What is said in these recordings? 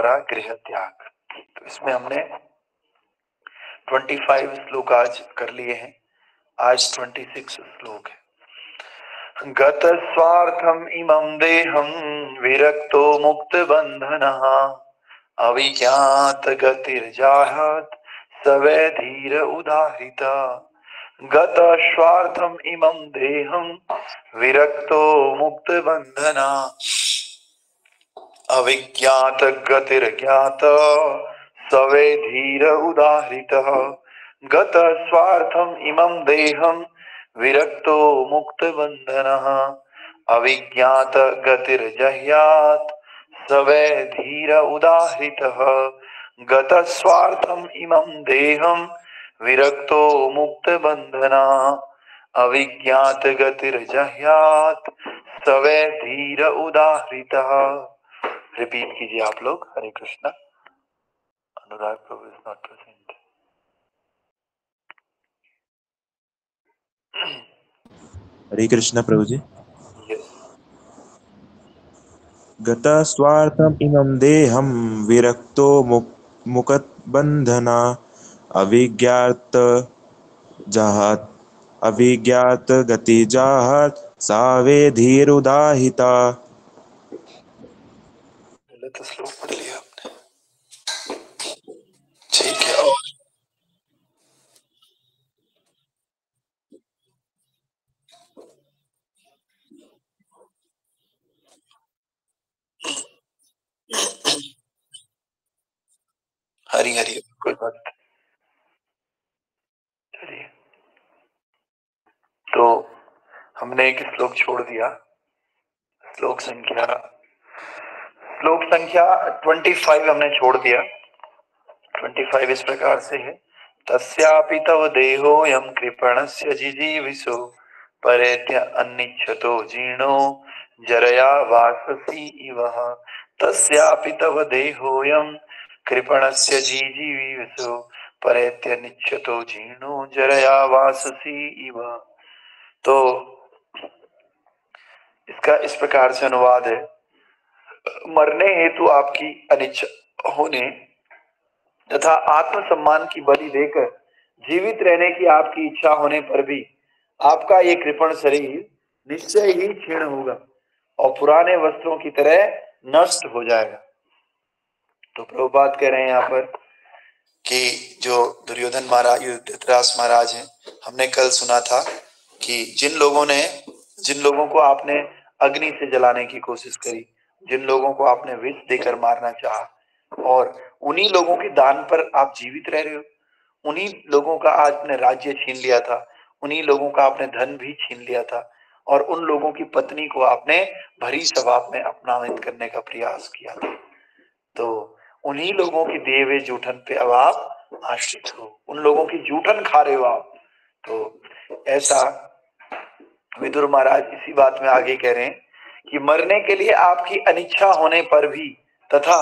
गृह त्याग। तो इसमें हमने 25 श्लोक आज कर लिए हैं, आज 26 श्लोक है। गत स्वार्थम इमं देहं विरक्तो मुक्त बंधनः अविज्ञात गतिर्जाहत सवै धीर उदाहृता। गत स्वार्थम इमं देहं विरक्तो मुक्त बंधना अविज्ञात गतिर्ज्ञात सवै धीर उदाहृतः। गत स्वार्थम इमं देहं विरक्तो मुक्त बंधनः अविज्ञात गतिर्जह्यात् सवै धीर उदाहृतः। गत स्वार्थम इमं देहं विरक्तो मुक्त बंधना अविज्ञात गतिर्जह्यात् सवै धीर उदाहृतः। रिपीट कीजिए आप लोग। हरे कृष्णा। अनुराग प्रभु is not present. Hare Krishna प्रभु जी। यस। गत स्वार्थम इमं देहं विरक्तो मुक्त बंधना अविज्ञात जहात अविज्ञात गति जाहत सावे धीर उदाहिता। गलत श्लोक पढ़ लिया आपने। ठीक है। और हरी हरी कोई बात नहीं। चलिए, तो हमने एक श्लोक छोड़ दिया। श्लोक संख्या 25 हमने छोड़ दिया। 25 इस प्रकार से है। तस्यापि तव देहोऽयं कृपणस्य जिजीविषो परेत्य अन्निच्छतो जीर्णो जरया वाससि इव। तस्यापि तव देहोऽयं कृपणस्य जिजीविषो परेत्य निच्छतो जीर्णो जरया वाससि इव। तो इसका इस प्रकार से अनुवाद है। मरने हेतु आपकी अनिच्छा होने तथा आत्मसम्मान की बलि देकर जीवित रहने की आपकी इच्छा होने पर भी आपका ये कृपण शरीर निश्चय ही क्षीण होगा और पुराने वस्त्रों की तरह नष्ट हो जाएगा। तो प्रभुपाद कह रहे हैं यहाँ पर कि जो दुर्योधन महाराज, धृतराष्ट्र महाराज हैं, हमने कल सुना था कि जिन लोगों को आपने अग्नि से जलाने की कोशिश करी, जिन लोगों को आपने विष देकर मारना चाहा, और उन्हीं लोगों के दान पर आप जीवित रह रहे हो। उन्हीं लोगों का आपने राज्य छीन लिया था, उन्हीं लोगों का आपने धन भी छीन लिया था, और उन लोगों की पत्नी को आपने भरी सभा में अपमानित करने का प्रयास किया था। तो उन्हीं लोगों की दिए हुए जूठन पे अब आप आश्रित हो, उन लोगों की जूठन खा रहे हो आप। तो ऐसा विदुर महाराज इसी बात में आगे कह रहे हैं कि मरने के लिए आपकी अनिच्छा होने पर भी तथा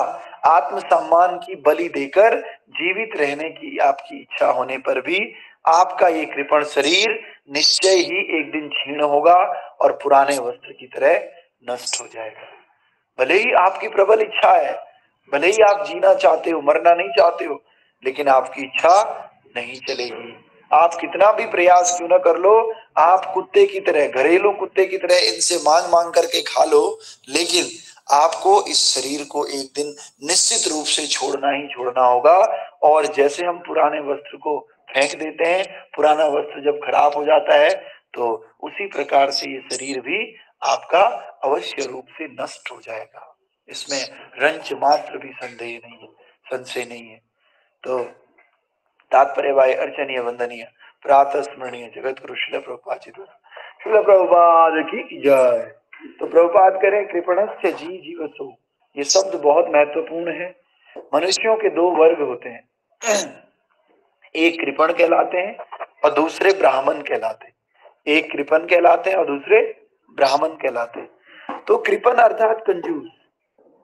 आत्मसम्मान की बलि देकर जीवित रहने की आपकी इच्छा होने पर भी आपका ये कृपण शरीर निश्चय ही एक दिन क्षीण होगा और पुराने वस्त्र की तरह नष्ट हो जाएगा। भले ही आपकी प्रबल इच्छा है, भले ही आप जीना चाहते हो, मरना नहीं चाहते हो, लेकिन आपकी इच्छा नहीं चलेगी। आप कितना भी प्रयास क्यों ना कर लो, आप कुत्ते की तरह, घरेलू कुत्ते की तरह इनसे मांग मांग करके खा लो, लेकिन आपको इस शरीर को एक दिन निश्चित रूप से छोड़ना ही छोड़ना होगा। और जैसे हम पुराने वस्त्र को फेंक देते हैं, पुराना वस्त्र जब खराब हो जाता है, तो उसी प्रकार से ये शरीर भी आपका अवश्य रूप से नष्ट हो जाएगा। इसमें रंच मात्र भी संदेह नहीं है, संशय नहीं है। तो तात्पर्य भाई अर्चनीय वंदनीय प्रातः स्मरणीय जगत गुरु शिल प्रभुपाद जी द्वारा, शिल प्रभुपाद की जय। तो प्रभुपाद करें कृपणस्य जी जीवसो। ये शब्द बहुत महत्वपूर्ण है। मनुष्यों के दो वर्ग होते हैं, एक कृपण कहलाते हैं और दूसरे ब्राह्मण कहलाते हैं। एक कृपण कहलाते हैं और दूसरे ब्राह्मण कहलाते हैं। तो कृपण अर्थात कंजूस।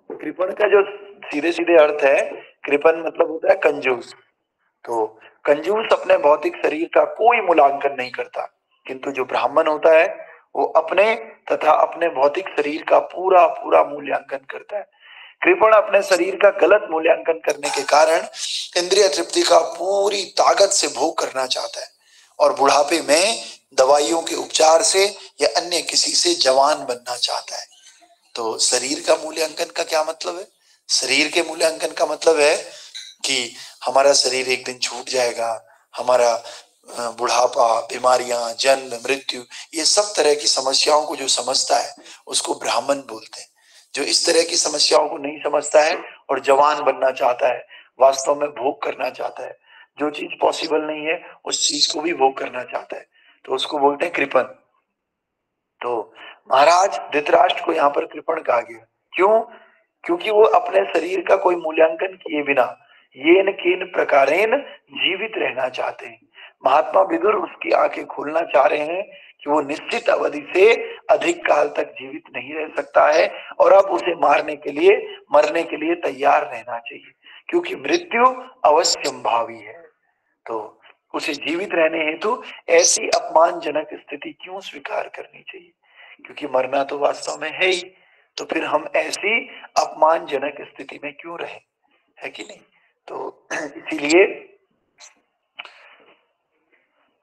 कृपण का जो सीधे सीधे अर्थ है, कृपण मतलब होता है कंजूस। तो कंजूस अपने भौतिक शरीर का कोई मूल्यांकन नहीं करता, किंतु जो ब्राह्मण होता है वो अपने तथा अपने भौतिक शरीर का पूरा पूरा मूल्यांकन करता है। कृपण अपने शरीर का गलत मूल्यांकन करने के कारण इंद्रिय तृप्ति का पूरी ताकत से भोग करना चाहता है और बुढ़ापे में दवाइयों के उपचार से या अन्य किसी से जवान बनना चाहता है। तो शरीर का मूल्यांकन का क्या मतलब है? शरीर के मूल्यांकन का मतलब है कि हमारा शरीर एक दिन छूट जाएगा, हमारा बुढ़ापा, बीमारियां, जन्म, मृत्यु, ये सब तरह की समस्याओं को जो समझता है उसको ब्राह्मण बोलते हैं। जो इस तरह की समस्याओं को नहीं समझता है और जवान बनना चाहता है, वास्तव में भोग करना चाहता है, जो चीज पॉसिबल नहीं है उस चीज को भी भोग करना चाहता है, तो उसको बोलते हैं कृपण। तो महाराज धृतराष्ट्र को यहाँ पर कृपण कहा गया। क्यों? क्योंकि वो अपने शरीर का कोई मूल्यांकन किए बिना येन केन प्रकारेण जीवित रहना चाहते हैं। महात्मा विदुर उसकी आंखें खोलना चाह रहे हैं कि वो निश्चित अवधि से अधिक काल तक जीवित नहीं रह सकता है और अब उसे मरने के लिए तैयार रहना चाहिए, क्योंकि मृत्यु अवश्यंभावी है। तो उसे जीवित रहने हेतु ऐसी अपमानजनक स्थिति क्यों स्वीकार करनी चाहिए? क्योंकि मरना तो वास्तव में है ही, तो फिर हम ऐसी अपमानजनक स्थिति में क्यों रहे, है कि नहीं? तो इसीलिए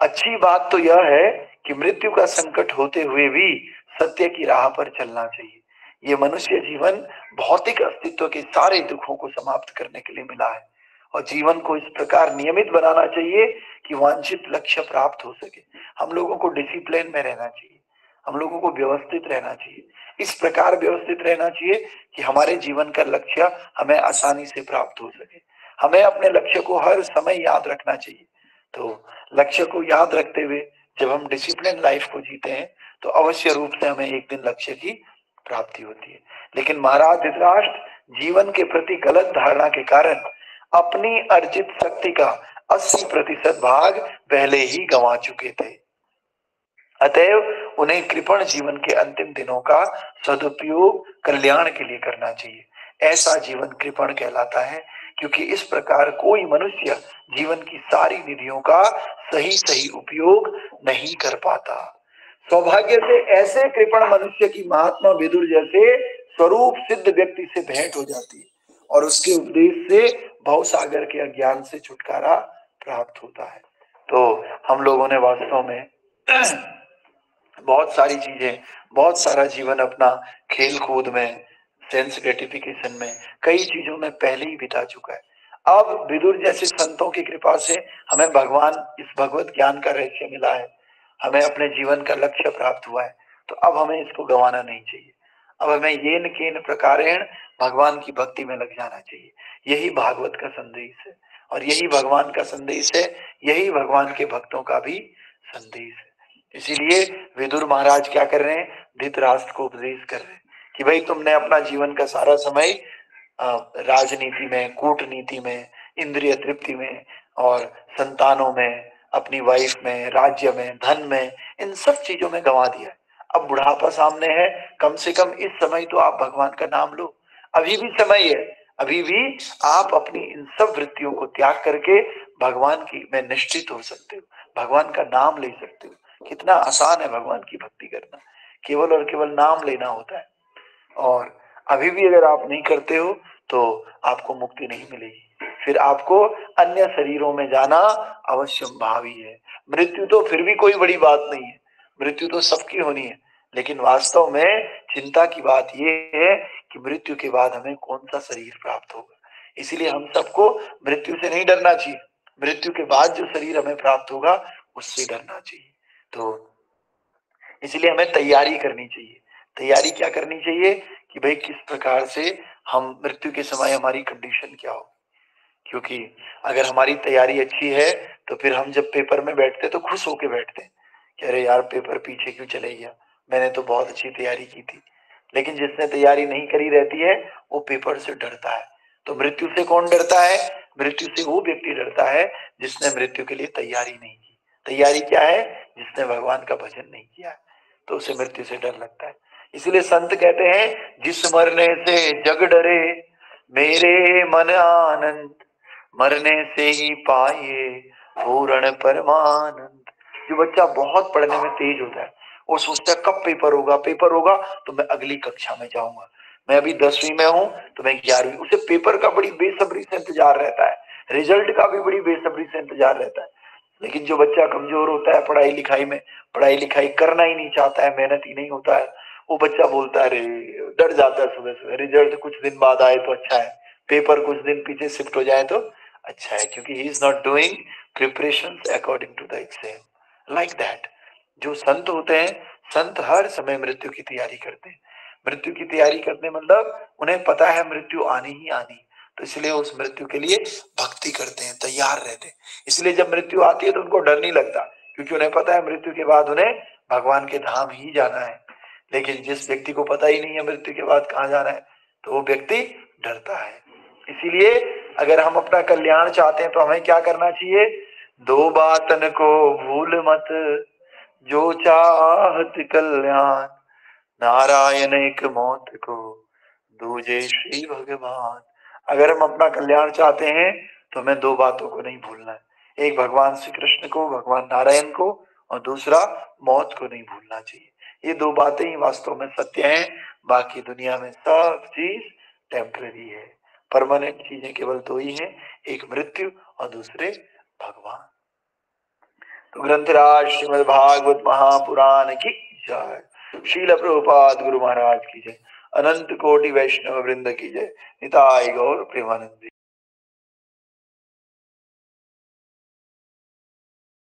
अच्छी बात तो यह है कि मृत्यु का संकट होते हुए भी सत्य की राह पर चलना चाहिए। ये मनुष्य जीवन भौतिक अस्तित्व के सारे दुखों को समाप्त करने के लिए मिला है और जीवन को इस प्रकार नियमित बनाना चाहिए कि वांछित लक्ष्य प्राप्त हो सके। हम लोगों को डिसिप्लिन में रहना चाहिए, हम लोगों को व्यवस्थित रहना चाहिए, इस प्रकार व्यवस्थित रहना चाहिए कि हमारे जीवन का लक्ष्य हमें आसानी से प्राप्त हो सके। हमें अपने लक्ष्य को हर समय याद रखना चाहिए। तो लक्ष्य को याद रखते हुए जब हम डिसिप्लिन लाइफ को जीते हैं तो अवश्य रूप से हमें एक दिन लक्ष्य की प्राप्ति होती है। लेकिन महाराज धृतराष्ट्र जीवन के प्रति गलत धारणा के कारण अपनी अर्जित शक्ति का 80% भाग पहले ही गंवा चुके थे। अतएव उन्हें कृपण जीवन के अंतिम दिनों का सदुपयोग कल्याण के लिए करना चाहिए। ऐसा जीवन कृपण कहलाता है, क्योंकि इस प्रकार कोई मनुष्य जीवन की सारी निधियों का सही सही उपयोग नहीं कर पाता। सौभाग्य से ऐसे कृपण मनुष्य की महात्मा विदुर जैसे स्वरूप सिद्ध व्यक्ति से भेंट हो जाती है और उसके उपदेश से भवसागर के अज्ञान से छुटकारा प्राप्त होता है। तो हम लोगों ने वास्तव में बहुत सारी चीजें, बहुत सारा जीवन अपना खेल कूद में, सेंस ग्रेटिफिकेशन में, कई चीजों में पहले ही बिता चुका है। अब विदुर जैसे संतों की कृपा से हमें भगवान, इस भगवत ज्ञान का रहस्य मिला है, हमें अपने जीवन का लक्ष्य प्राप्त हुआ है, तो अब हमें इसको गंवाना नहीं चाहिए। अब हमें येन केन प्रकारेण भगवान की भक्ति में लग जाना चाहिए। यही भागवत का संदेश है और यही भगवान का संदेश है, यही भगवान के भक्तों का भी संदेश है। इसीलिए विदुर महाराज क्या कर रहे हैं? धृतराष्ट्र को उपदेश कर रहे हैं कि भाई तुमने अपना जीवन का सारा समय राजनीति में, कूटनीति में, इंद्रिय तृप्ति में और संतानों में, अपनी वाइफ में, राज्य में, धन में, इन सब चीजों में गंवा दिया है। अब बुढ़ापा सामने है, कम से कम इस समय तो आप भगवान का नाम लो, अभी भी समय है, अभी भी आप अपनी इन सब वृत्तियों को त्याग करके भगवान की में निश्चित हो सकते हो, भगवान का नाम ले सकते हो। कितना आसान है भगवान की भक्ति करना, केवल और केवल नाम लेना होता है। और अभी भी अगर आप नहीं करते हो तो आपको मुक्ति नहीं मिलेगी, फिर आपको अन्य शरीरों में जाना अवश्यंभावी है। मृत्यु तो फिर भी कोई बड़ी बात नहीं है, मृत्यु तो सबकी होनी है, लेकिन वास्तव में चिंता की बात यह है कि मृत्यु के बाद हमें कौन सा शरीर प्राप्त होगा। इसीलिए हम सबको मृत्यु से नहीं डरना चाहिए, मृत्यु के बाद जो शरीर हमें प्राप्त होगा उससे डरना चाहिए। तो इसलिए हमें तैयारी करनी चाहिए। तैयारी क्या करनी चाहिए कि भाई किस प्रकार से हम मृत्यु के समय हमारी कंडीशन क्या हो, क्योंकि अगर हमारी तैयारी अच्छी है तो फिर हम जब पेपर में बैठते तो खुश होके बैठते हैं कि अरे यार पेपर पीछे क्यों चले गया, मैंने तो बहुत अच्छी तैयारी की थी। लेकिन जिसने तैयारी नहीं करी रहती है वो पेपर से डरता है। तो मृत्यु से कौन डरता है? मृत्यु से वो व्यक्ति डरता है जिसने मृत्यु के लिए तैयारी नहीं की। तैयारी क्या है? जिसने भगवान का भजन नहीं किया है, तो उसे मृत्यु से डर लगता है। इसलिए संत कहते हैं जिस मरने से जग डरे मेरे मन आनंद, मरने से ही पाए पूर्ण परमानंद। जो बच्चा बहुत पढ़ने में तेज होता है वो सोचता है कब पेपर होगा, पेपर होगा तो मैं अगली कक्षा में जाऊंगा, मैं अभी 10वीं में हूँ तो मैं 11वीं, उसे पेपर का बड़ी बेसब्री से इंतजार रहता है, रिजल्ट का भी बड़ी बेसब्री से इंतजार रहता है। लेकिन जो बच्चा कमजोर होता है पढ़ाई लिखाई में, पढ़ाई लिखाई करना ही नहीं चाहता है, मेहनत ही नहीं होता है, वो बच्चा बोलता है, अरे डर जाता है सुबह सुबह, रिजल्ट कुछ दिन बाद आए तो अच्छा है, पेपर कुछ दिन पीछे शिफ्ट हो जाए तो अच्छा है, क्योंकि he is not doing preparation according to the exam. Like that जो संत होते हैं, संत हर समय मृत्यु की तैयारी करते हैं। मृत्यु की तैयारी करने मतलब उन्हें पता है मृत्यु आनी ही आनी, तो इसलिए उस मृत्यु के लिए भक्ति करते हैं, तैयार रहते हैं। इसलिए जब मृत्यु आती है तो उनको डर नहीं लगता, क्योंकि उन्हें पता है मृत्यु के बाद उन्हें भगवान के धाम ही जाना है। लेकिन जिस व्यक्ति को पता ही नहीं है मृत्यु के बाद कहाँ जाना है, तो वो व्यक्ति डरता है। इसीलिए अगर हम अपना कल्याण चाहते हैं तो हमें क्या करना चाहिए? दो बातन को भूल मत, जो चाहत कल्याण, नारायण एक मौत को, दूजे श्री भगवान। अगर हम अपना कल्याण चाहते हैं तो हमें दो बातों को नहीं भूलना है, एक भगवान श्री कृष्ण को, भगवान नारायण को, और दूसरा मौत को नहीं भूलना चाहिए। ये दो बातें ही वास्तव में सत्य हैं, बाकी दुनिया में सब चीज टेम्पररी है। परमानेंट चीजें केवल दो ही हैं, एक मृत्यु और दूसरे भगवान। तो ग्रंथराज श्रीमद् भागवत महापुराण की जय, शील प्रभुपाद गुरु महाराज की जय, अनंत कोटि वैष्णव वृंद की जय, निताई गौर प्रेमानंद।